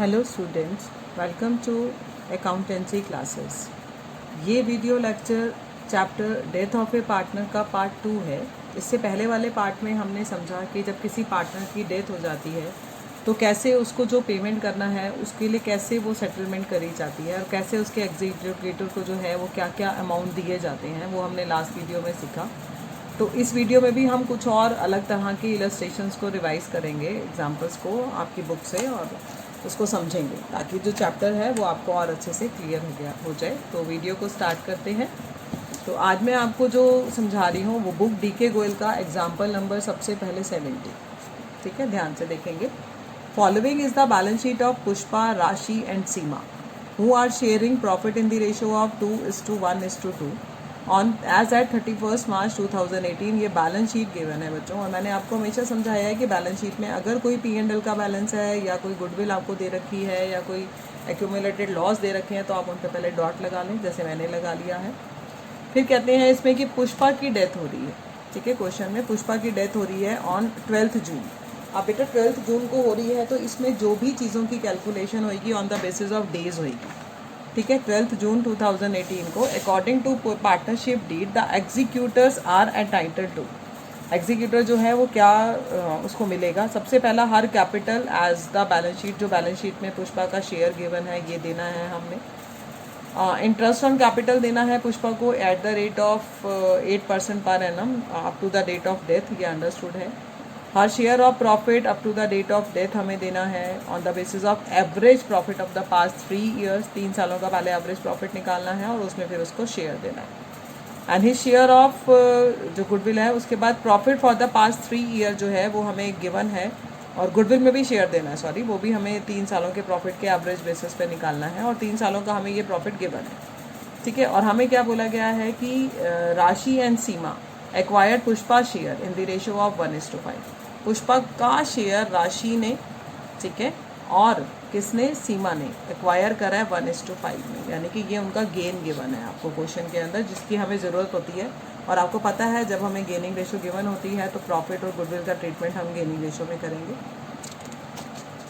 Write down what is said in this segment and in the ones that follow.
Hello students, welcome to accountancy classes. ये video lecture chapter death of a partner का part 2 है। इससे पहले वाले पार्ट में हमने समझा कि जब किसी पार्टनर की डेथ हो जाती है तो कैसे उसको जो पेमेंट करना है उसके लिए कैसे वो सेटलमेंट करी जाती है और कैसे उसके एग्जीक्यूटिव को जो है वो क्या क्या अमाउंट दिए जाते हैं, वो हमने लास्ट वीडियो में सीखा। तो इस वीडियो में भी हम कुछ और अलग तरह के इलस्ट्रेशंस को रिवाइज करेंगे, एग्जांपल्स को आपकी बुक से, और उसको समझेंगे ताकि जो चैप्टर है वो आपको और अच्छे से क्लियर हो जाए। तो वीडियो को स्टार्ट करते हैं। तो आज मैं आपको जो समझा रही हूँ वो बुक डी के गोयल का एग्जाम्पल नंबर सबसे पहले 70, ठीक है, ध्यान से देखेंगे। Following is the balance sheet of Pushpa, Rashi and Seema who are sharing profit in the ratio of 2:1:2 on as at 31 March 2018। ये बैलेंस शीट गिवन है बच्चों, और मैंने आपको हमेशा समझाया है कि बैलेंस शीट में अगर कोई P&L का बैलेंस है या कोई गुडविल आपको दे रखी है या कोई एक्यूमुलेटेड लॉस दे रखे हैं तो आप उन पर पहले डॉट लगा लें, जैसे मैंने लगा लिया है। फिर कहते हैं इसमें कि पुष्पा की डेथ हो रही है, ठीक है, क्वेश्चन में पुष्पा की डेथ हो रही है ऑन 12 जून। अब बेटा 12 जून को हो रही है तो इसमें जो भी चीज़ों की कैलकुलेशन होगी on the basis of days होगी, ठीक है। 12 जून 2018 को according to partnership deed the executors are entitled to, executor जो है वो क्या उसको मिलेगा। सबसे पहला her capital as the balance sheet, जो बैलेंस शीट में पुष्पा का शेयर गिवन है ये देना है हमने। इंटरेस्ट ऑन कैपिटल देना है पुष्पा को at the rate of 8% per annum up to the date of death, ये अंडरस्टूड है। Her share of profit up to the date of death हमें देना है on the basis of average profit of the past 3 years, 3 सालों का पहले average profit निकालना है और उसमें फिर उसको शेयर देना है। एंड ही शेयर ऑफ जो गुडविल है उसके बाद profit for the past 3 year जो है वो हमें गिवन है, और गुडविल में भी शेयर देना है, सॉरी, वो भी हमें 3 सालों के प्रॉफिट के एवरेज बेसिस पे निकालना है और 3 सालों का हमें ये प्रॉफिट गिवन है, ठीक है। और हमें क्या बोला गया है कि राशि and Seema acquired Pushpa share in the ratio of 1:5। Pushpa का शेयर राशि ने, ठीक है, और किसने, सीमा ने एक्वायर करा है 1:5 में, यानी कि ये उनका गेन गिवन है आपको क्वेश्चन के अंदर, जिसकी हमें ज़रूरत होती है। और आपको पता है जब हमें गेनिंग रेशो गिवन होती है तो प्रॉफिट और गुडविल का ट्रीटमेंट हम गेनिंग रेशो में करेंगे।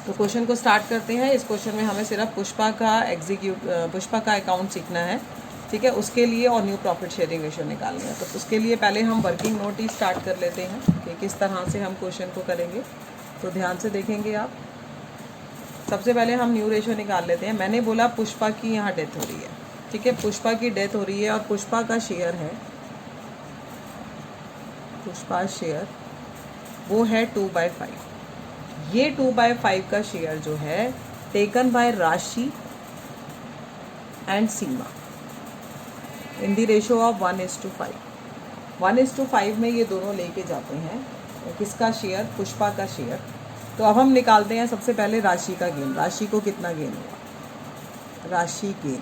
तो क्वेश्चन को स्टार्ट करते हैं। इस क्वेश्चन में हमें सिर्फ पुष्पा का अकाउंट सीखना है, ठीक है, उसके लिए, और न्यू प्रॉफिट शेयरिंग रेशो निकालनी है। तो उसके लिए पहले हम वर्किंग नोट ही स्टार्ट कर लेते हैं कि किस तरह से हम क्वेश्चन को करेंगे। तो ध्यान से देखेंगे आप। सबसे पहले हम न्यू रेशो निकाल लेते हैं। मैंने बोला पुष्पा की यहाँ डेथ हो रही है, ठीक है, पुष्पा की डेथ हो रही है और पुष्पा का शेयर है, पुष्पा शेयर वो है 2/5। ये 2/5 का शेयर जो है टेकन बाय राशि and Seema in the ratio of 1:5। 1:5 में ये दोनों लेके जाते हैं किसका शेयर, पुष्पा का शेयर। तो अब हम निकालते हैं सबसे पहले राशि का गेन। राशि को कितना गेन हुआ, राशि गेन,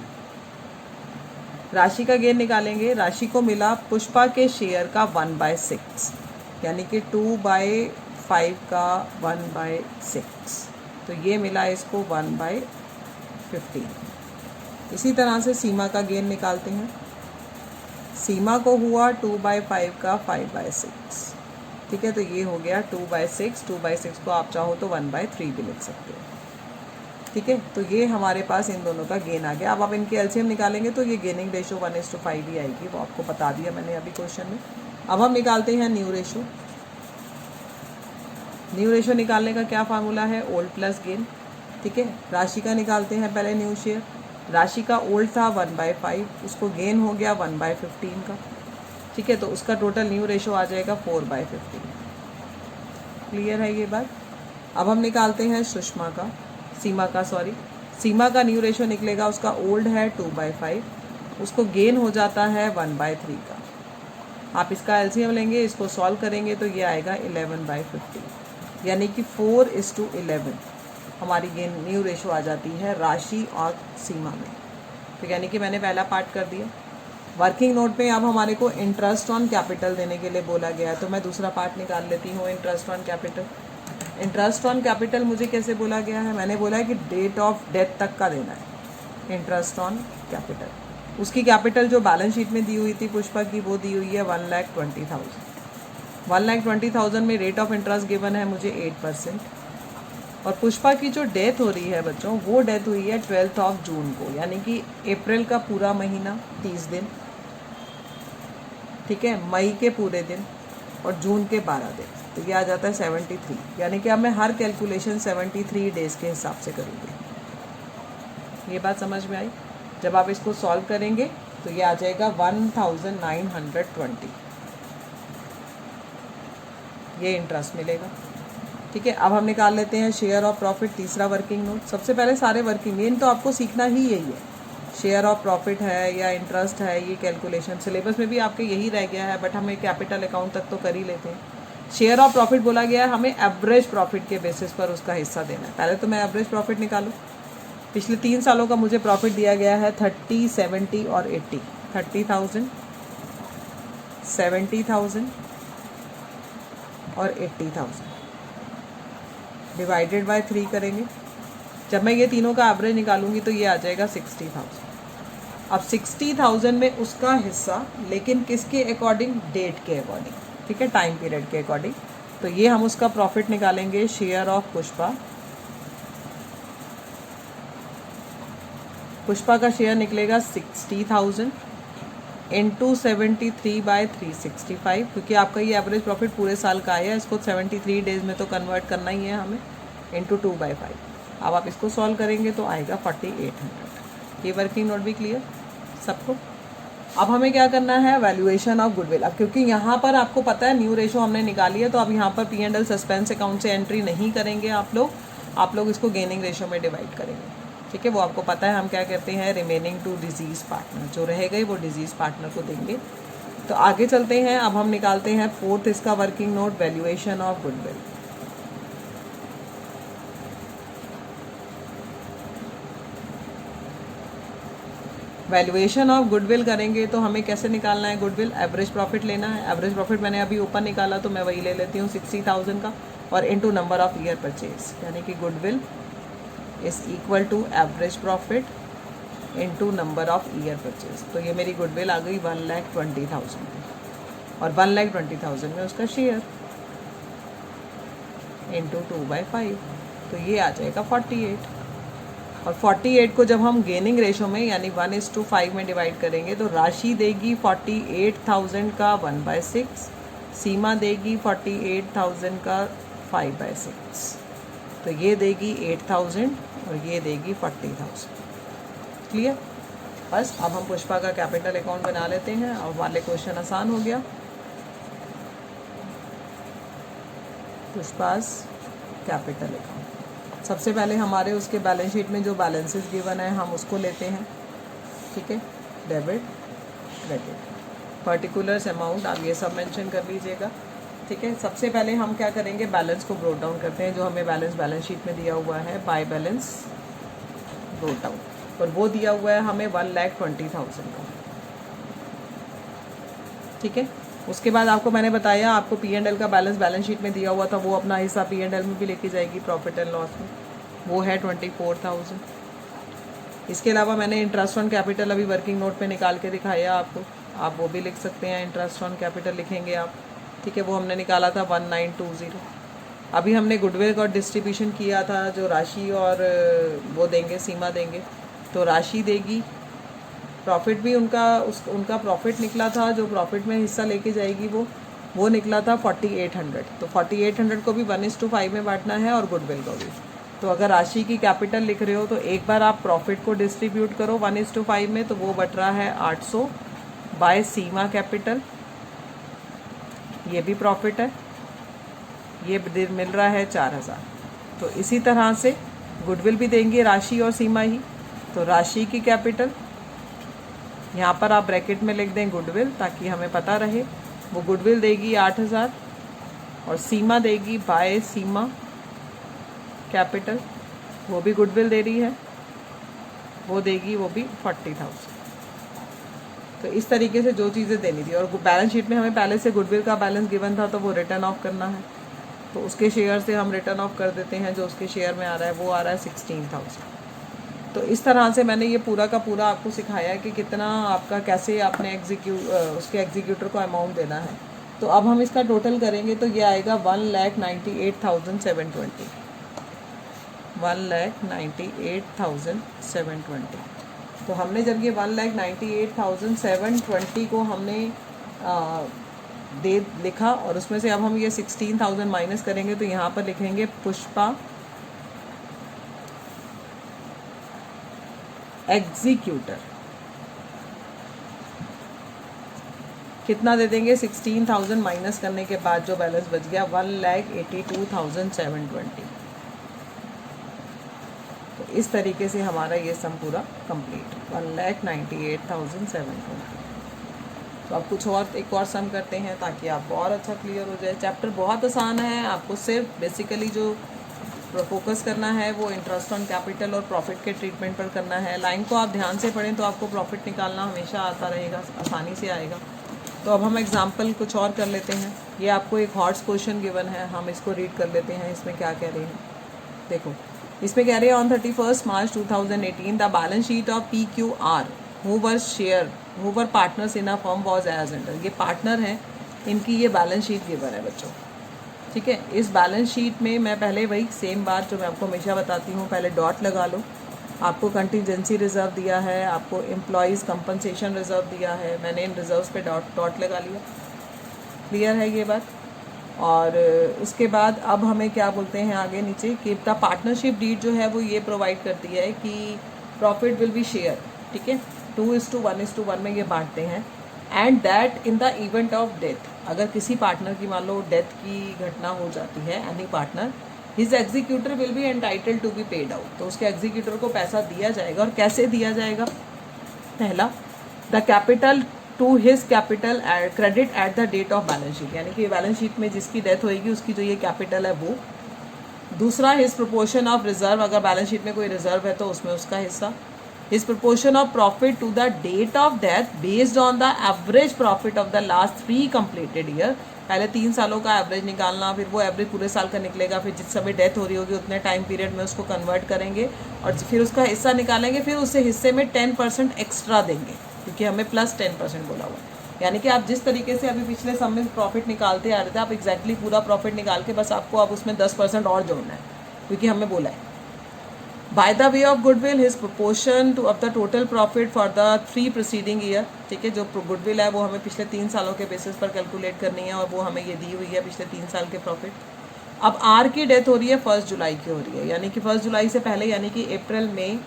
राशि का गेन निकालेंगे। राशि को मिला पुष्पा के शेयर का 1/6, यानी कि 2/5 का 1/6, तो ये मिला इसको 1/15। इसी तरह से सीमा का गेन निकालते हैं। सीमा को हुआ 2/5 का 5/6, ठीक है, तो ये हो गया 2/6। 2/6 को आप चाहो तो 1/3 भी लिख सकते हो, ठीक है। तो ये हमारे पास इन दोनों का गेन आ गया। अब आप इनके एलसीएम निकालेंगे तो ये गेनिंग रेशो 1:5 ही आएगी, वो आपको बता दिया मैंने अभी क्वेश्चन में। अब हम निकालते हैं न्यू रेशो। न्यू रेशो निकालने का क्या फार्मूला है, ओल्ड प्लस गेन, ठीक है। राशि का निकालते हैं पहले न्यू शेयर। राशि का ओल्ड था 1/5, उसको गेन हो गया 1/15 का, ठीक है, तो उसका टोटल न्यू रेशो आ जाएगा 4/15। क्लियर है ये बात। अब हम निकालते हैं सीमा का न्यू रेशो निकलेगा। उसका ओल्ड है 2/5, उसको गेन हो जाता है 1/3 का। आप इसका एलसीएम लेंगे, इसको सॉल्व करेंगे तो ये आएगा 11/15, यानी कि 4:11 हमारी गेन न्यू रेशो आ जाती है राशि और सीमा में। तो यानी कि मैंने पहला पार्ट कर दिया। वर्किंग नोट में अब हमारे को इंटरेस्ट ऑन कैपिटल देने के लिए बोला गया है, तो मैं दूसरा पार्ट निकाल लेती हूँ, interest on capital. Interest on capital मुझे कैसे बोला गया है, मैंने बोला है कि डेट ऑफ डेथ तक का देना है इंटरेस्ट ऑन कैपिटल। उसकी कैपिटल जो बैलेंस शीट में दी हुई थी पुष्पा की, वो दी हुई है 1,20,000। 1,20,000 में रेट ऑफ इंटरेस्ट गिवन है मुझे 8%। और पुष्पा की जो डेथ हो रही है बच्चों, वो डेथ हुई है 12 जून को, यानी कि अप्रैल का पूरा महीना 30 दिन, ठीक है, मई के पूरे दिन और जून के 12 दिन, तो ये आ जाता है 73। यानी कि अब मैं हर कैलकुलेशन 73 डेज़ के हिसाब से करूँगी। ये बात समझ में आई? जब आप इसको सॉल्व करेंगे तो ये आ जाएगा 1920, ये इंटरेस्ट मिलेगा। ठीक है, अब हम निकाल लेते हैं शेयर ऑफ प्रॉफिट, तीसरा वर्किंग नोट। सबसे पहले सारे वर्किंग, मेन तो आपको सीखना ही यही है, शेयर ऑफ प्रॉफिट है या इंटरेस्ट है, ये कैलकुलेशन सिलेबस में भी आपके यही रह गया है, बट हमें कैपिटल अकाउंट तक तो कर ही लेते हैं। शेयर ऑफ प्रॉफिट बोला गया है हमें एवरेज प्रॉफिट के बेसिस पर उसका हिस्सा देना है। पहले तो मैं एवरेज प्रॉफिट निकालूँ। पिछले 3 सालों का मुझे प्रॉफिट दिया गया है 30, 70 और 80। 30,000, 70,000 और 80,000 डिवाइडेड बाय 3 करेंगे। जब मैं ये तीनों का एवरेज निकालूंगी तो ये आ जाएगा 60,000। अब 60,000 में उसका हिस्सा, लेकिन किसके अकॉर्डिंग? डेट के अकॉर्डिंग, ठीक है, टाइम पीरियड के अकॉर्डिंग। तो ये हम उसका प्रॉफिट निकालेंगे, शेयर ऑफ पुष्पा। पुष्पा का शेयर निकलेगा 60,000 इंटू 73/365, क्योंकि आपका ये एवरेज प्रॉफिट पूरे साल का है, इसको 73 डेज में तो कन्वर्ट करना ही है हमें, इंटू 2/5। अब आप इसको सॉल्व करेंगे तो आएगा 4800। ये वर्किंग नोट भी क्लियर सबको? अब हमें क्या करना है? Valuation of goodwill. अब क्योंकि यहाँ पर आपको पता है न्यू रेशो हमने निकाली है, तो अब यहाँ पर P&L सस्पेंस अकाउंट से एंट्री नहीं करेंगे आप लोग इसको गेनिंग रेशो में डिवाइड करेंगे। ठीक है, वो आपको पता है हम क्या कहते हैं, रिमेनिंग टू डिजीज़ पार्टनर, जो रहेगा वो डिजीज़ पार्टनर को देंगे। तो आगे चलते हैं, अब हम निकालते हैं फोर्थ इसका working note, valuation of goodwill. Valuation of goodwill करेंगे तो हमें कैसे निकालना है गुडविल? एवरेज प्रॉफिट लेना है। एवरेज प्रॉफिट मैंने अभी ऊपर निकाला तो मैं वही ले लेती हूँ 60,000 का, और into number of year purchase, यानी कि goodwill is equal to average profit into number of year purchase. तो ये मेरी गुडविल आ गई 1,20,000 और 1,20,000 में उसका शेयर इंटू 2/5, तो ये आ जाएगा 48। और 48 को जब हम गेनिंग रेशो में यानी 1:5 में डिवाइड करेंगे तो राशि देगी 48,000 का 1/6, सीमा देगी 48,000 का 5/6, तो ये देगी 8,000 और ये देगी 40,000। क्लियर? बस अब हम पुष्पा का कैपिटल अकाउंट बना लेते हैं। अब वाले क्वेश्चन आसान हो गया। पुष्पास कैपिटल अकाउंट, सबसे पहले हमारे उसके बैलेंस शीट में जो बैलेंसेस गिवन है हम उसको लेते हैं। ठीक है, डेबिट, क्रेडिट, पर्टिकुलर्स, अमाउंट, आप ये सब मेंशन कर लीजिएगा। ठीक है, सबसे पहले हम क्या करेंगे, बैलेंस को ब्रोट डाउन करते हैं, जो हमें बैलेंस शीट में दिया हुआ है, बाय बैलेंस ब्रोट डाउन, और वो दिया हुआ है हमें 1,20,000 का। ठीक है, उसके बाद आपको मैंने बताया आपको P&L का बैलेंस शीट में दिया हुआ था, वो अपना हिस्सा P&L में भी लेके जाएगी प्रॉफिट एंड लॉस में, वो है 24,000। इसके अलावा मैंने इंटरेस्ट ऑन कैपिटल अभी वर्किंग नोट पे निकाल के दिखाया आपको, आप वो भी लिख सकते हैं, इंटरेस्ट ऑन कैपिटल लिखेंगे आप। ठीक है, वो हमने निकाला था 1920। अभी हमने गुडविल का डिस्ट्रीब्यूशन किया था, जो राशि और वो देंगे, सीमा देंगे, तो राशि देगी, प्रॉफिट भी उनका प्रॉफिट निकला था, जो प्रॉफिट में हिस्सा लेके जाएगी वो निकला था 4800। तो 4800 को भी 1:5 में बांटना है और गुडविल को भी। तो अगर राशि की कैपिटल लिख रहे हो तो एक बार आप प्रॉफिट को डिस्ट्रीब्यूट करो 1:5 में, तो वो बट रहा है 800 बाय सीमा कैपिटल, ये भी प्रॉफिट है, ये मिल रहा है 4,000। तो इसी तरह से गुडविल भी देंगे राशि और सीमा ही, तो राशि की कैपिटल यहाँ पर आप ब्रैकेट में लिख दें गुडविल, ताकि हमें पता रहे, वो गुडविल देगी 8,000 और सीमा देगी बाय सीमा कैपिटल, वो भी गुडविल दे रही है, वो देगी वो भी 40,000। तो इस तरीके से जो चीज़ें देनी थी, और बैलेंस शीट में हमें पहले से गुडविल का बैलेंस गिवन था, तो वो रिटर्न ऑफ करना है, तो उसके शेयर से हम रिटर्न ऑफ कर देते हैं, जो उसके शेयर में आ रहा है वो आ रहा है 16,000। तो इस तरह से मैंने ये पूरा का पूरा आपको सिखाया है कि कितना आपका, कैसे आपने उसके एग्जीक्यूटर को अमाउंट देना है। तो अब हम इसका टोटल करेंगे तो ये आएगा 1,98,720। 1,98,720। तो हमने जब ये 1,98,720 को हमने दे लिखा और उसमें से अब हम ये 16,000 माइनस करेंगे तो यहाँ पर लिखेंगे पुष्पा एग्जीक्यूटर। कितना दे देंगे? 16,000 माइनस करने के बाद जो बैलेंस बच गया 1,82,720। तो इस तरीके से हमारा ये सम पूरा कंप्लीट 1,98,720। तो अब कुछ और एक और सम करते हैं ताकि आपको और अच्छा क्लियर हो जाए। चैप्टर बहुत आसान है, आपको सिर्फ बेसिकली जो फोकस करना है वो इंटरेस्ट ऑन कैपिटल और प्रॉफिट के ट्रीटमेंट पर करना है। लाइन को आप ध्यान से पढ़ें तो आपको प्रॉफिट निकालना हमेशा आता रहेगा, आसानी से आएगा। तो अब हम एग्जांपल कुछ और कर लेते हैं। ये आपको एक हॉट्स क्वेश्चन गिवन है, हम इसको रीड कर लेते हैं। इसमें क्या कह रहे हैं देखो, इसमें कह रहे हैं on 31 March 2018 the balance sheet of PQR who were partners in a firm was as under. ये पार्टनर हैं, इनकी ये बैलेंस शीट गिवन है बच्चों, ठीक है। इस बैलेंस शीट में मैं पहले वही सेम बात जो मैं आपको हमेशा बताती हूँ, पहले डॉट लगा लो। आपको कंटिजेंसी रिजर्व दिया है, आपको एम्प्लॉयज़ कंपनसेशन रिजर्व दिया है, मैंने इन रिजर्व्स पे डॉट लगा लिया। क्लियर है ये बात? और उसके बाद अब हमें क्या बोलते हैं आगे नीचे कि द पार्टनरशिप डीड जो है वो ये प्रोवाइड करती है कि प्रॉफिट विल बी शेयर, ठीक है, 2:1:1 में ये बांटते हैं। And that in the event of death, अगर किसी पार्टनर की मान लो डेथ की घटना हो जाती है, any partner, his executor will be entitled to be paid out. तो उसके एग्जीक्यूटर को पैसा दिया जाएगा। और कैसे दिया जाएगा? पहला, the capital to his capital credit at the date of balance sheet, यानी कि बैलेंस शीट में जिसकी डेथ होएगी उसकी जो ये कैपिटल है वो। दूसरा, हिज प्रोपोर्शन ऑफ रिजर्व, अगर बैलेंस शीट में कोई रिजर्व है तो उसमें उसका हिस्सा। His proportion of profit to the date of death based on the average profit of the last 3 completed year. पहले 3 सालों का एवरेज निकालना, फिर वो एवरेज पूरे साल का निकलेगा, फिर जिस समय डेथ हो रही होगी उतने टाइम पीरियड में उसको कन्वर्ट करेंगे और फिर उसका हिस्सा निकालेंगे, फिर उससे हिस्से में 10% एक्स्ट्रा देंगे क्योंकि हमें प्लस 10% बोला हुआ है। यानी कि आप जिस तरीके से अभी पिछले सम में प्रॉफिट निकालते आ रहे थे, आप एग्जैक्टली पूरा प्रॉफिट निकाल के बस आपको अब उसमें 10% और जोड़ना है क्योंकि हमें बोला है। By the way of goodwill his proportion two of the total profit for the 3 preceding year, ठीक है। जो गुडविल है वो हमें पिछले 3 सालों के बेसिस पर कैलकुलेट करनी है और वो हमें ये दी हुई है पिछले 3 साल के प्रॉफिट। अब आर की डेथ हो रही है 1 जुलाई की हो रही है, यानी कि 1 जुलाई से पहले, यानी कि अप्रैल, मई,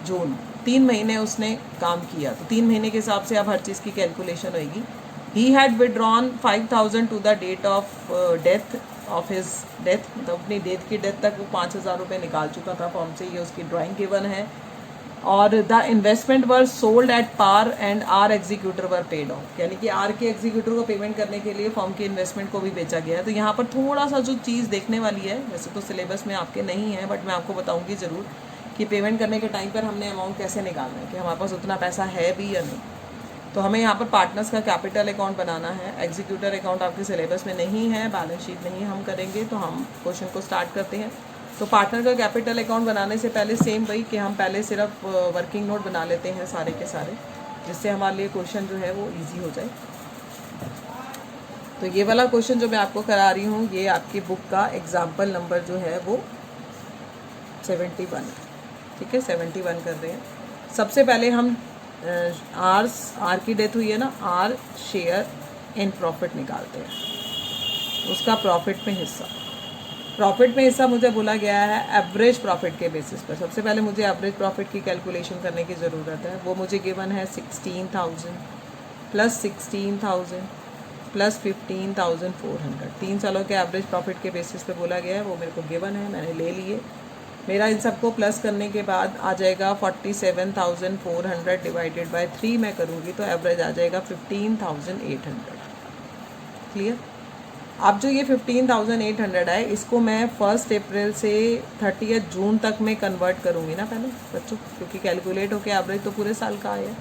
जून, 3 महीने उसने काम किया। तो 3 महीने के हिसाब से अब हर चीज़ की कैलकुलेशन होगी। He had withdrawn 5,000 to the date of death of his death, मतलब अपनी डेथ की डेथ तक वो 5,000 रुपये निकाल चुका था फॉर्म से, ये उसकी ड्राइंग गिवन है। और the investment were sold at par and R executor were paid off, यानी कि आर के एग्जीक्यूटर को पेमेंट करने के लिए फॉर्म की इन्वेस्टमेंट को भी बेचा गया है। तो यहाँ पर थोड़ा सा जो चीज़ देखने वाली है, वैसे तो सिलेबस में आपके नहीं है बट मैं आपको बताऊँगी ज़रूर कि पेमेंट करने के टाइम पर हमने अमाउंट कैसे निकालना है, कि हमारे पास उतना पैसा है भी या नहीं। तो हमें यहाँ पर पार्टनर्स का कैपिटल अकाउंट बनाना है। एग्जीक्यूटर अकाउंट आपके सिलेबस में नहीं है, बैलेंस शीट नहीं हम करेंगे। तो हम क्वेश्चन को स्टार्ट करते हैं। तो पार्टनर का कैपिटल अकाउंट बनाने से पहले सेम वही कि हम पहले सिर्फ वर्किंग नोट बना लेते हैं सारे के सारे, जिससे हमारे लिए क्वेश्चन जो है वो ईजी हो जाए। तो ये वाला क्वेश्चन जो मैं आपको करा रही हूँ, ये आपकी बुक का एग्जाम्पल नंबर जो है वो 71 है, ठीक है, 71 कर रहे हैं। सबसे पहले हम आर की डेथ हुई है ना, आर शेयर इन प्रॉफिट निकालते हैं, उसका प्रॉफिट में हिस्सा। प्रॉफिट में हिस्सा मुझे बोला गया है एवरेज प्रॉफिट के बेसिस पर। सबसे पहले मुझे एवरेज प्रॉफिट की कैलकुलेशन करने की ज़रूरत है। वो मुझे गिवन है 16,000 प्लस 16,000 प्लस 15,400। 3 सालों के एवरेज प्रॉफिट के बेसिस पे बोला गया है, वो मेरे को गिवन है, मैंने ले लिए। मेरा इन सबको प्लस करने के बाद आ जाएगा 47,400 डिवाइडेड बाय 3 मैं करूँगी तो एवरेज आ जाएगा 15,800। क्लियर? अब जो ये 15,800 है, इसको मैं 1 अप्रैल से 30 जून तक में कन्वर्ट करूँगी ना पहले बच्चों, क्योंकि कैलकुलेट होकर एवरेज तो पूरे साल का आया है,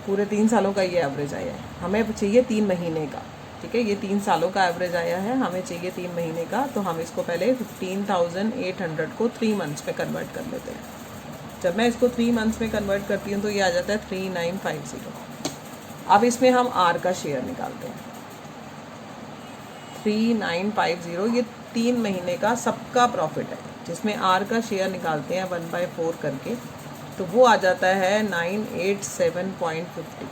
पूरे 3 सालों का ये एवरेज आया है। हमें चाहिए 3 महीने का, ठीक है, ये 3 सालों का एवरेज आया है, हमें चाहिए 3 महीने का। तो हम इसको पहले 15,800 को 3 मंथ्स में कन्वर्ट कर लेते हैं। जब मैं इसको 3 मंथ्स में कन्वर्ट करती हूँ तो ये आ जाता है 3950। अब इसमें हम आर का शेयर निकालते हैं। 3950, ये 3 महीने का सबका प्रॉफिट है, जिसमें आर का शेयर निकालते हैं 1/4 करके, तो वो आ जाता है 987.50।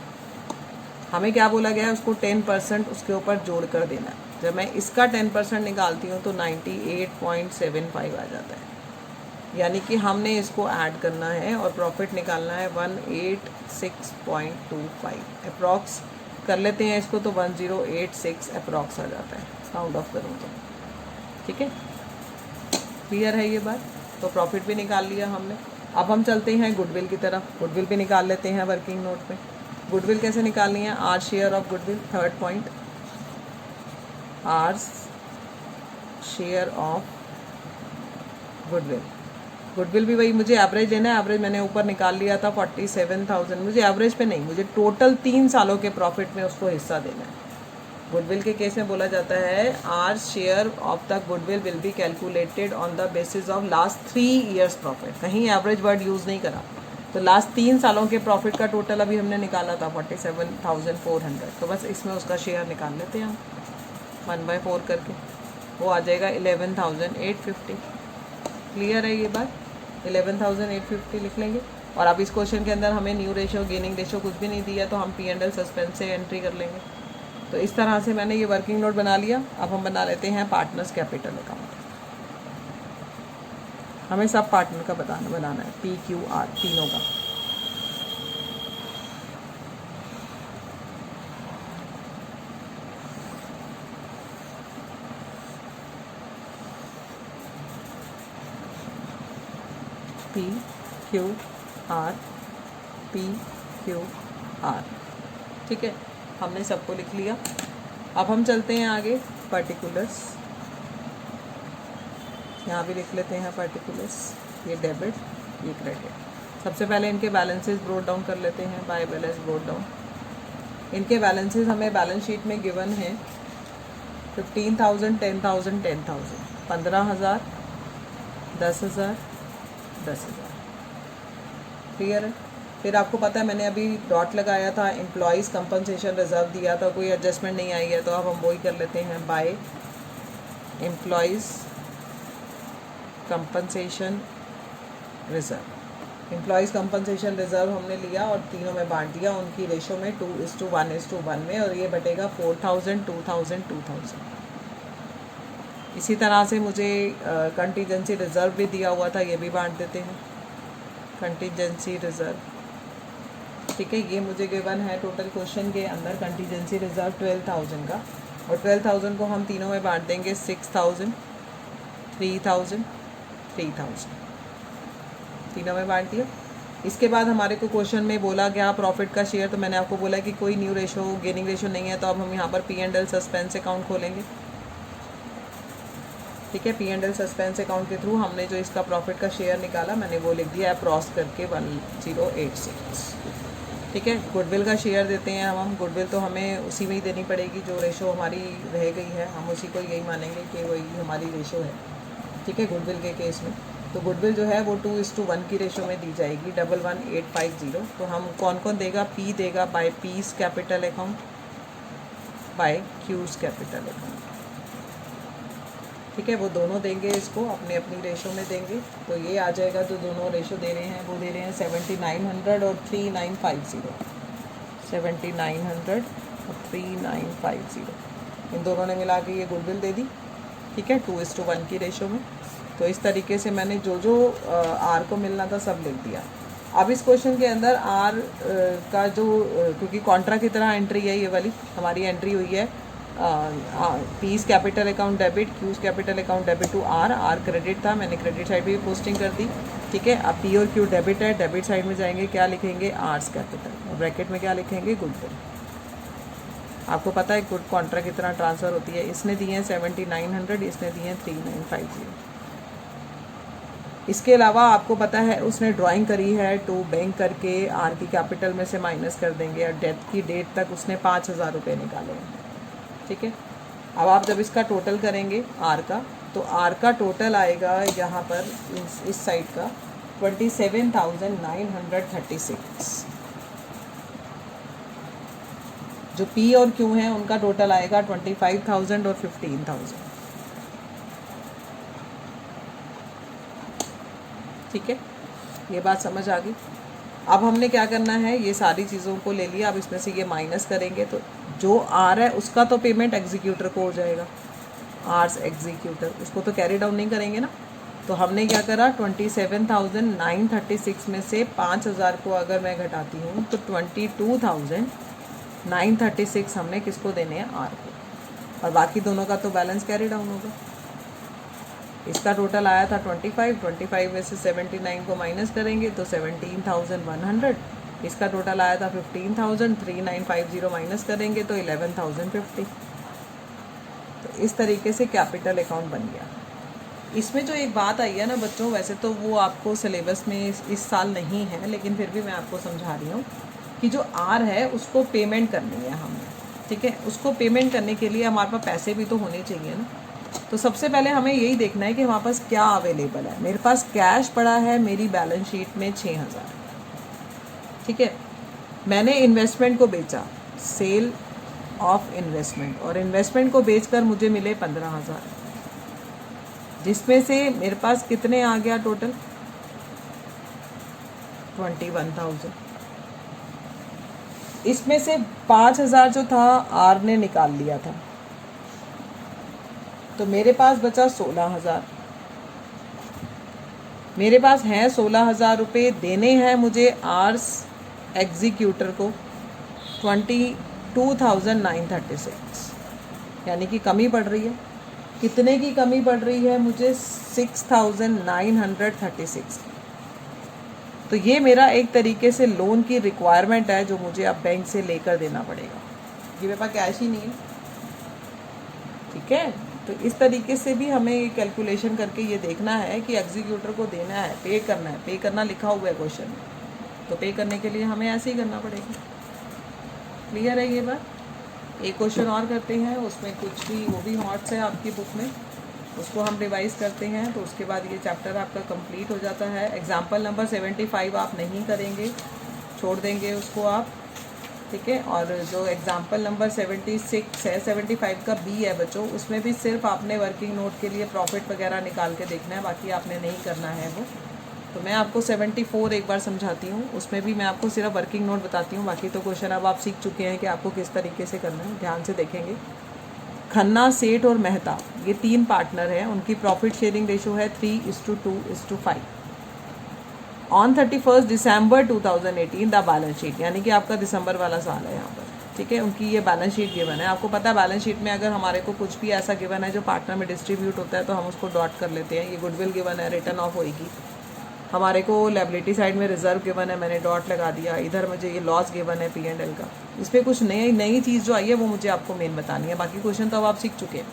हमें क्या बोला गया है, उसको 10% उसके ऊपर जोड़ कर देना है। जब मैं इसका 10% निकालती हूँ तो 98.75 आ जाता है, यानी कि हमने इसको ऐड करना है और प्रॉफिट निकालना है 186.25 अप्रॉक्स कर लेते हैं इसको, तो 1086 अप्रॉक्स आ जाता है राउंड ऑफ करूँ तो। ठीक है, क्लियर है ये बात। तो प्रॉफिट भी निकाल लिया हमने। अब हम चलते हैं गुडविल की तरफ। गुडविल भी निकाल लेते हैं वर्किंग नोट में। गुडविल कैसे निकालनी है, R share of goodwill, third point, R share of goodwill. Goodwill भी वही मुझे एवरेज लेना है। एवरेज मैंने ऊपर निकाल लिया था 47,000। मुझे एवरेज पे नहीं, मुझे टोटल 3 सालों के प्रॉफिट में उसको हिस्सा देना है। गुडविल के केस में बोला जाता है R share of the goodwill will be calculated on the basis of last 3 years profit. कहीं एवरेज वर्ड यूज़ नहीं करा। तो लास्ट 3 सालों के प्रॉफिट का टोटल अभी हमने निकाला था 47,400। तो बस इसमें उसका शेयर निकाल लेते हैं हम 1/4 करके, वो आ जाएगा 11,850। क्लियर है ये बात, 11,850 लिख लेंगे। और अब इस क्वेश्चन के अंदर हमें न्यू रेशो, गेनिंग रेशो कुछ भी नहीं दिया, तो हम P&L सस्पेंस से एंट्री कर लेंगे। तो इस तरह से मैंने ये वर्किंग नोट बना लिया। अब हम बना लेते हैं पार्टनर्स कैपिटल अकाउंट। हमें सब पार्टनर का बनाना है, PQR तीनों का। PQR PQR, ठीक है, हमने सबको लिख लिया। अब हम चलते हैं आगे पर्टिकुलर्स। यहाँ भी लिख लेते हैं पर्टिकुलर्स, ये डेबिट, ये क्रेडिट। सबसे पहले इनके बैलेंसेस ब्रोट डाउन कर लेते हैं, बाय बैलेंस ब्रोट डाउन। इनके बैलेंसेस हमें बैलेंस शीट में गिवन है 15,000, 10,000, 10,000, 15,000, 10,000, 10,000। क्लियर है। फिर आपको पता है मैंने अभी डॉट लगाया था, एम्प्लॉयज़ कंपनसेशन रिजर्व दिया था, कोई एडजस्टमेंट नहीं आई है, तो अब हम वही कर लेते हैं, by employees compensation reserve. Employees compensation reserve हमने लिया और तीनों में बांट दिया उनकी रेशो में 2:1:1 में, और ये बटेगा 4,000, 2,000, 2,000। इसी तरह से मुझे कंटीजेंसी रिजर्व भी दिया हुआ था, ये भी बांट देते हैं, कंटीजेंसी रिजर्व। ठीक है, ये मुझे गिवन है टोटल क्वेश्चन के अंदर कंटीजेंसी रिजर्व 12,000 का, और 12,000 को हम तीनों में बांट देंगे 6,000, 3,000, 3,000, तीनों में बांट दिया। इसके बाद हमारे को क्वेश्चन में बोला गया प्रॉफिट का शेयर, तो मैंने आपको बोला कि कोई न्यू रेशो, गेनिंग रेशो नहीं है, तो अब हम यहाँ पर P&L सस्पेंस अकाउंट खोलेंगे। ठीक है, P&L सस्पेंस अकाउंट के थ्रू हमने जो इसका प्रॉफिट का शेयर निकाला मैंने वो लिख दिया अप्रॉक्स करके 1086। ठीक है, गुडविल का शेयर देते हैं हम। गुडविल तो हमें उसी में ही देनी पड़ेगी, जो रेशो हमारी रह गई है हम उसी को यही मानेंगे कि वही हमारी रेशो है। ठीक है, गुडविल के केस में तो गुडविल जो है वो 2:1 की रेशो में दी जाएगी, 11,850। तो हम कौन कौन देगा, P देगा by P's capital account, by Q's capital account. ठीक है, वो दोनों देंगे इसको अपने अपनी रेशो में देंगे। तो ये आ जाएगा, जो दोनों रेशो दे रहे हैं वो दे रहे हैं 7,900 और 3,950, 7,900 और 3,950, इन दोनों ने मिला के ये गुडविल दे दी। ठीक है, 2:1 की रेशो में। तो इस तरीके से मैंने जो जो आर को मिलना था सब लिख दिया। अब इस क्वेश्चन के अंदर आर का जो क्योंकि कॉन्ट्रा की तरह एंट्री है, ये वाली हमारी एंट्री हुई है P's capital account debit, Q's capital account debit to R. R credit था, मैंने क्रेडिट साइड भी पोस्टिंग कर दी। ठीक है, अब पी और क्यू डेबिट है, डेबिट साइड में जाएंगे, क्या लिखेंगे, आर्स कैपिटल, और ब्रैकेट में क्या लिखेंगे, गुडविल। आपको पता है गुड कॉन्ट्रा की तरह ट्रांसफ़र होती है। इसने दिए हैं 7,900, इसने दिए हैं 3,950। इसके अलावा आपको पता है उसने ड्राइंग करी है टू बैंक करके, आर की कैपिटल में से माइनस कर देंगे, और डेथ की डेट तक उसने 5,000 रुपये निकाले हैं। ठीक है, अब आप जब इसका टोटल करेंगे आर का, तो आर का टोटल आएगा यहाँ पर इस साइड का 27,936। जो पी और क्यू हैं उनका टोटल आएगा 25,000 और 15,000। ठीक है, ये बात समझ आ गई। अब हमने क्या करना है, ये सारी चीज़ों को ले लिया, अब इसमें से ये माइनस करेंगे तो जो आर है उसका तो पेमेंट एग्जीक्यूटर को हो जाएगा, आर्स एग्जीक्यूटर, उसको तो कैरी डाउन नहीं करेंगे ना। तो हमने क्या करा, 27,936 में से 5,000 को अगर मैं घटाती हूँ तो 22,936 हमने किसको देने हैं, आर को, और बाकी दोनों का तो बैलेंस कैरी डाउन होगा। इसका टोटल आया था 25 में से 79 को माइनस करेंगे तो 17,100। इसका टोटल आया था 15,000, 3950 माइनस करेंगे तो 11,050। तो इस तरीके से कैपिटल अकाउंट बन गया। इसमें जो एक बात आई है ना बच्चों, वैसे तो वो आपको सिलेबस में इस साल नहीं है, लेकिन फिर भी मैं आपको समझा रही हूँ कि जो आर है उसको पेमेंट करनी है हमने, ठीक है। उसको पेमेंट करने के लिए हमारे पास पैसे भी तो होने चाहिए ना। तो सबसे पहले हमें यही देखना है कि हमारे पास क्या अवेलेबल है। मेरे पास कैश पड़ा है मेरी बैलेंस शीट में 6,000, ठीक है। मैंने इन्वेस्टमेंट को बेचा, सेल ऑफ इन्वेस्टमेंट, और इन्वेस्टमेंट को बेचकर मुझे मिले 15,000, जिसमें से मेरे पास कितने आ गया टोटल, 21,000। इसमें से 5,000 जो था आर ने निकाल लिया था, तो मेरे पास बचा 16,000। मेरे पास हैं 16,000 रुपये, देने हैं मुझे आर्स एग्जीक्यूटर को 22,936, यानी कि कमी पड़ रही है। कितने की कमी पड़ रही है मुझे, 6,936। तो ये मेरा एक तरीके से लोन की रिक्वायरमेंट है जो मुझे अब बैंक से लेकर देना पड़ेगा, ये मेरे पास कैश ही नहीं है, ठीक है। तो इस तरीके से भी हमें ये कैलकुलेशन करके ये देखना है कि एग्जीक्यूटर को देना है, पे करना है, पे करना लिखा हुआ है क्वेश्चन में, तो पे करने के लिए हमें ऐसे ही करना पड़ेगा। क्लियर है ये बात। एक क्वेश्चन और करते हैं, उसमें कुछ भी वो भी हॉट्स है आपकी बुक में, उसको हम रिवाइज करते हैं, तो उसके बाद ये चैप्टर आपका कंप्लीट हो जाता है। एग्जाम्पल नंबर 75 आप नहीं करेंगे, छोड़ देंगे उसको आप, ठीक है। और जो एग्जाम्पल नंबर 76 है, 75 का बी है बच्चों, उसमें भी सिर्फ आपने वर्किंग नोट के लिए प्रॉफिट वगैरह निकाल के देखना है, बाकी आपने नहीं करना है वो। तो मैं आपको 74 एक बार समझाती हूँ, उसमें भी मैं आपको सिर्फ वर्किंग नोट बताती हूँ, बाकी तो क्वेश्चन अब आप सीख चुके हैं कि आपको किस तरीके से करना है। ध्यान से देखेंगे। खन्ना, सेठ और मेहता ये 3 पार्टनर हैं, उनकी प्रॉफिट शेयरिंग रेशो है 3:2:5। On 31 December 2018 the balance sheet, यानी कि आपका दिसंबर वाला साल है यहाँ पर, ठीक है। उनकी ये बैलेंस शीट गिवन है। आपको पता है बैलेंस शीट में अगर हमारे को कुछ भी ऐसा गिवन है जो पार्टनर में डिस्ट्रीब्यूट होता है तो हम उसको डॉट कर लेते हैं। ये गुडविल गिवन है, रिटर्न ऑफ होएगी। हमारे को लायबिलिटी साइड में रिजर्व गिवन है, मैंने डॉट लगा दिया। इधर मुझे ये लॉस गिवन है P&L का। इस पर कुछ नई चीज़ जो आई है वो मुझे आपको मेन बतानी है, बाकी क्वेश्चन तो अब आप सीख चुके हैं।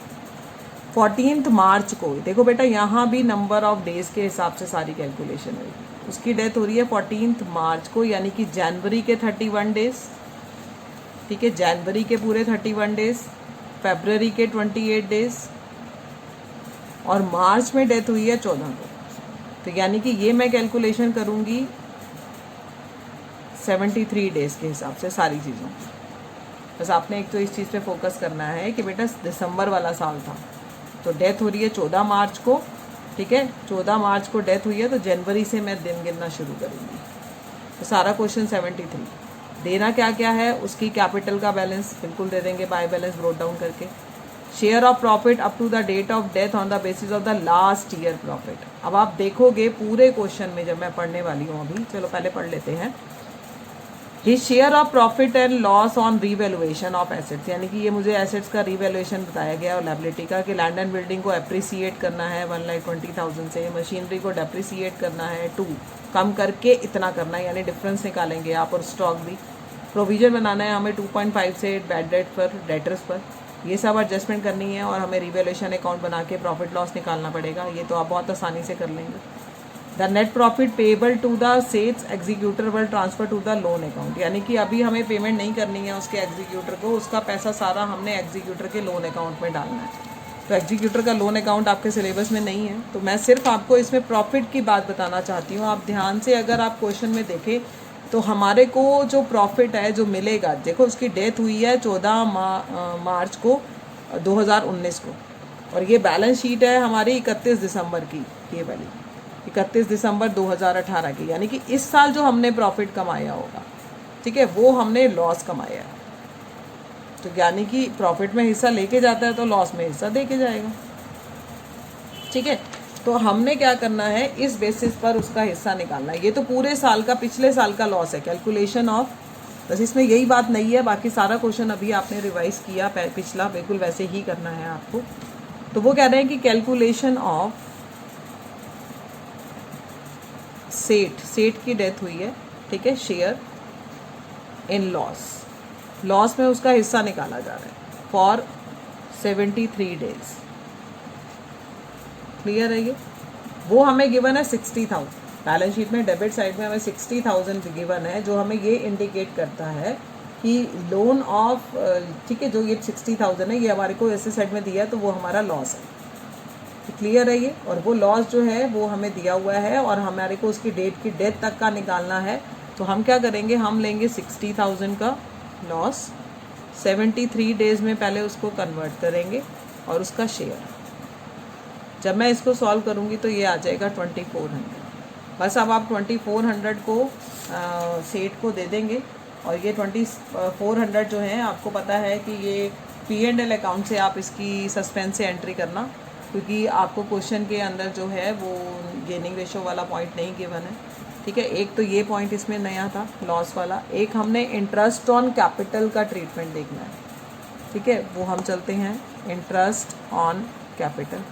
14 मार्च को देखो बेटा, यहाँ भी नंबर ऑफ डेज के हिसाब से सारी कैलकुलेशन होगी। उसकी डेथ हो रही है 14 मार्च को, यानी कि जनवरी के 31 डेज, ठीक है। जनवरी के पूरे 31 डेज, फरवरी के 28 डेज, और मार्च में डेथ हुई है 14 को। तो यानी कि ये मैं कैलकुलेशन करूँगी 73 डेज के हिसाब से सारी चीज़ों। बस आपने एक तो इस चीज़ पे फोकस करना है कि बेटा दिसंबर वाला साल था, तो डेथ हो रही है 14 मार्च को, ठीक है। 14 मार्च को डेथ हुई है, तो जनवरी से मैं दिन गिनना शुरू करूँगी। तो सारा क्वेश्चन 73। देना क्या क्या है, उसकी कैपिटल का बैलेंस बिल्कुल दे देंगे, बाय बैलेंस ब्रोट डाउन करके। Share of profit up to the date of death on the basis of the last year profit. अब आप देखोगे पूरे क्वेश्चन में, जब मैं पढ़ने वाली हूँ अभी, चलो पहले पढ़ लेते हैं। ही share of profit and loss on revaluation of assets, यानी कि ये मुझे एसेट्स का रीवैल्यूएशन बताया गया और लायबिलिटी का, कि लैंड एंड बिल्डिंग को अप्रिसिएट करना है 1,20,000 से, मशीनरी को डेप्रिसिएट करना है 2, कम करके इतना करना है, यानी डिफरेंस निकालेंगे आप। और स्टॉक भी प्रोविजन बनाना है हमें 2.5 से बैड डेट पर, डेटर्स पर, ये सब एडजस्टमेंट करनी है। और हमें रिवैल्यूएशन अकाउंट बना के प्रॉफिट लॉस निकालना पड़ेगा, ये तो आप बहुत आसानी से कर लेंगे। The net profit payable to the sales executor will transfer to the loan account, यानी कि अभी हमें पेमेंट नहीं करनी है उसके एग्जीक्यूटर को, उसका पैसा सारा हमने एग्जीक्यूटर के लोन अकाउंट में डालना है। तो एग्जीक्यूटर का लोन अकाउंट आपके सिलेबस में नहीं है, तो मैं सिर्फ आपको इसमें प्रॉफिट की बात बताना चाहती हूँ। आप ध्यान से अगर आप क्वेश्चन में देखें तो हमारे को जो प्रॉफिट है जो मिलेगा, देखो उसकी डेथ हुई है 14 मार्च को 2019 को, और ये बैलेंस शीट है हमारी 31 दिसंबर की, ये वाली, 31 दिसंबर 2018 की, यानी कि इस साल जो हमने प्रॉफिट कमाया होगा, ठीक है, वो हमने लॉस कमाया है। तो यानी कि प्रॉफिट में हिस्सा लेके जाता है तो लॉस में हिस्सा दे के जाएगा, ठीक है। तो हमने क्या करना है, इस बेसिस पर उसका हिस्सा निकालना है। ये तो पूरे साल का, पिछले साल का लॉस है, कैलकुलेशन ऑफ, बस इसमें यही बात नहीं है, बाकी सारा क्वेश्चन अभी आपने रिवाइज किया पिछला, बिल्कुल वैसे ही करना है आपको। तो वो कह रहे हैं कि कैलकुलेशन ऑफ सेठ की डेथ हुई है, ठीक है, शेयर इन लॉस में उसका हिस्सा निकाला जा रहा है फॉर 73 डेज। क्लियर है ये? वो हमें गिवन है 60,000, बैलेंस शीट में डेबिट साइड में हमें 60,000 गिवन है, जो हमें ये इंडिकेट करता है कि लोन ऑफ, ठीक है, जो ये 60,000 है ये हमारे को ऐसे साइड में दिया है, तो वो हमारा लॉस है। क्लियर है ये? और वो लॉस जो है वो हमें दिया हुआ है और हमारे को उसकी डेट तक का निकालना है। तो हम क्या करेंगे, हम लेंगे 60,000 का लॉस, 73 डेज में पहले उसको कन्वर्ट करेंगे और उसका शेयर। जब मैं इसको सॉल्व करूँगी तो ये आ जाएगा 2400। बस अब आप 2400 को सेठ को दे देंगे और ये 2400 जो है, आपको पता है कि ये P&L अकाउंट से आप इसकी सस्पेंस से एंट्री करना, क्योंकि आपको क्वेश्चन के अंदर जो है वो गेनिंग रेशो वाला पॉइंट नहीं गिवन है, ठीक है। एक तो ये पॉइंट इसमें नया था लॉस वाला, एक हमने इंटरेस्ट ऑन कैपिटल का ट्रीटमेंट देखना है, ठीक है। वो हम चलते हैं इंटरेस्ट ऑन कैपिटल।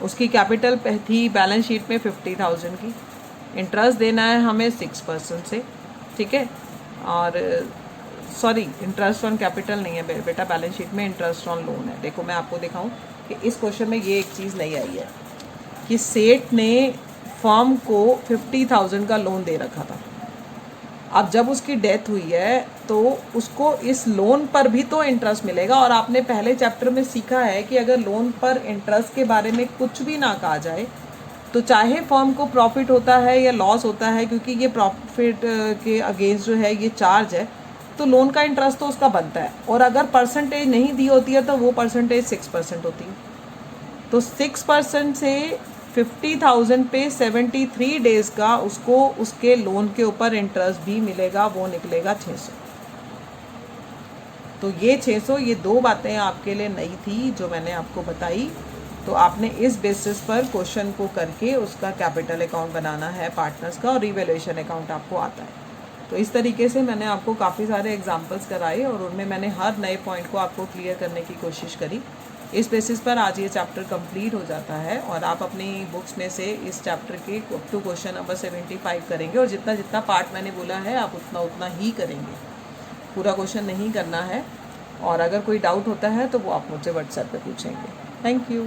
उसकी कैपिटल थी बैलेंस शीट में 50,000 की, इंटरेस्ट देना है हमें 6% से, ठीक है। और सॉरी, इंटरेस्ट ऑन कैपिटल नहीं है बेटा, बैलेंस शीट में इंटरेस्ट ऑन लोन है। देखो मैं आपको दिखाऊं कि इस क्वेश्चन में ये एक चीज़ नहीं आई है कि सेठ ने फर्म को 50,000 का लोन दे रखा था। अब जब उसकी डेथ हुई है तो उसको इस लोन पर भी तो इंटरेस्ट मिलेगा, और आपने पहले चैप्टर में सीखा है कि अगर लोन पर इंटरेस्ट के बारे में कुछ भी ना कहा जाए तो चाहे फर्म को प्रॉफिट होता है या लॉस होता है, क्योंकि ये प्रॉफिट के अगेंस्ट जो है ये चार्ज है, तो लोन का इंटरेस्ट तो उसका बनता है। और अगर परसेंटेज नहीं दी होती है तो वो परसेंटेज 6% होती है। तो 6% से 50,000 पे 73 डेज का उसको उसके लोन के ऊपर इंटरेस्ट भी मिलेगा, वो निकलेगा 600। तो ये 600, ये दो बातें आपके लिए नई थी जो मैंने आपको बताई। तो आपने इस बेसिस पर क्वेश्चन को करके उसका कैपिटल अकाउंट बनाना है पार्टनर्स का, और रिवैल्यूएशन अकाउंट आपको आता है। तो इस तरीके से मैंने आपको काफ़ी सारे एग्जांपल्स कराए और उनमें मैंने हर नए पॉइंट को आपको क्लियर करने की कोशिश करी। इस बेसिस पर आज ये चैप्टर कंप्लीट हो जाता है और आप अपनी बुक्स में से इस चैप्टर के अप टू क्वेश्चन नंबर 75 करेंगे, और जितना जितना पार्ट मैंने बोला है आप उतना उतना ही करेंगे, पूरा क्वेश्चन नहीं करना है। और अगर कोई डाउट होता है तो वो आप मुझसे व्हाट्सएप पे पूछेंगे। Thank you.